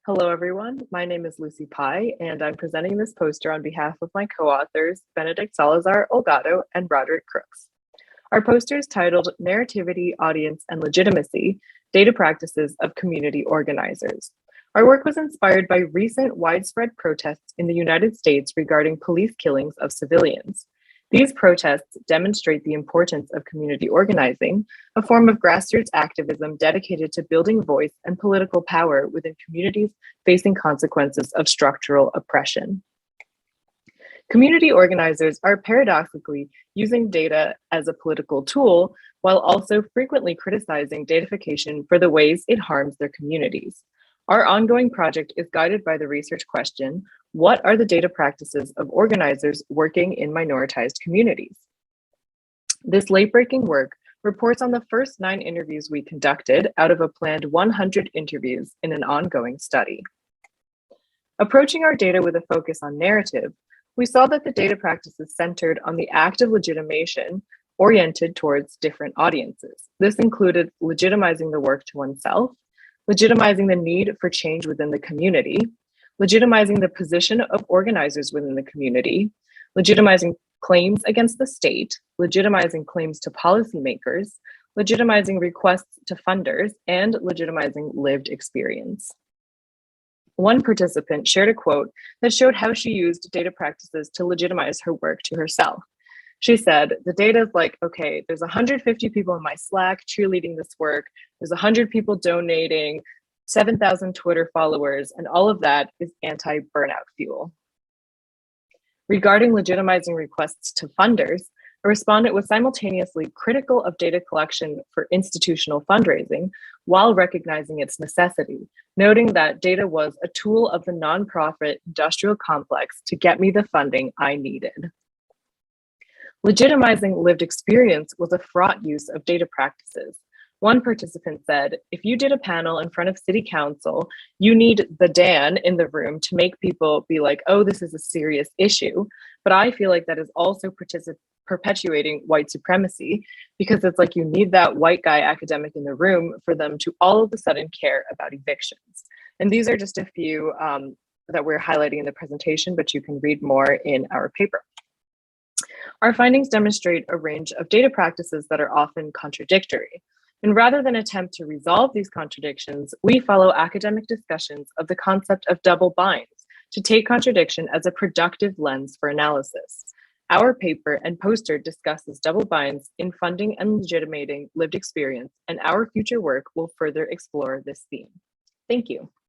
Hello, everyone. My name is Lucy Pye, and I'm presenting this poster on behalf of my co-authors, Benedict, Salazar, Olgado, and Roderic, Crooks. Our poster is titled Narrativity, Audience, and Legitimacy, Data Practices of Community Organizers. Our work was inspired by recent widespread protests in the United States regarding police killings of civilians. These protests demonstrate the importance of community organizing, a form of grassroots activism dedicated to building voice and political power within communities facing consequences of structural oppression. Community organizers are paradoxically using data as a political tool while also frequently criticizing datafication for the ways it harms their communities. Our ongoing project is guided by the research question, what are the data practices of organizers working in minoritized communities? This late-breaking work reports on the first 9 interviews we conducted out of a planned 100 interviews in an ongoing study. Approaching our data with a focus on narrative, we saw that the data practices centered on the act of legitimation oriented towards different audiences. This included legitimizing the work to oneself, legitimizing the need for change within the community, legitimizing the position of organizers within the community, legitimizing claims against the state, legitimizing claims to policymakers, legitimizing requests to funders, and legitimizing lived experience. One participant shared a quote that showed how she used data practices to legitimize her work to herself. She said, the data is like, okay, there's 150 people in my Slack cheerleading this work. There's 100 people donating, 7,000 Twitter followers, and all of that is anti-burnout fuel. Regarding legitimizing requests to funders, a respondent was simultaneously critical of data collection for institutional fundraising while recognizing its necessity, noting that data was a tool of the nonprofit industrial complex to get me the funding I needed. Legitimizing lived experience was a fraught use of data practices. One participant said, if you did a panel in front of city council, you need the Dan in the room to make people be like, oh, this is a serious issue. But I feel like that is also perpetuating white supremacy, because it's like you need that white guy academic in the room for them to all of a sudden care about evictions. And these are just a few that we're highlighting in the presentation, but you can read more in our paper. Our findings demonstrate a range of data practices that are often contradictory. And rather than attempt to resolve these contradictions, we follow academic discussions of the concept of double binds to take contradiction as a productive lens for analysis. Our paper and poster discusses double binds in funding and legitimating lived experience, and our future work will further explore this theme. Thank you.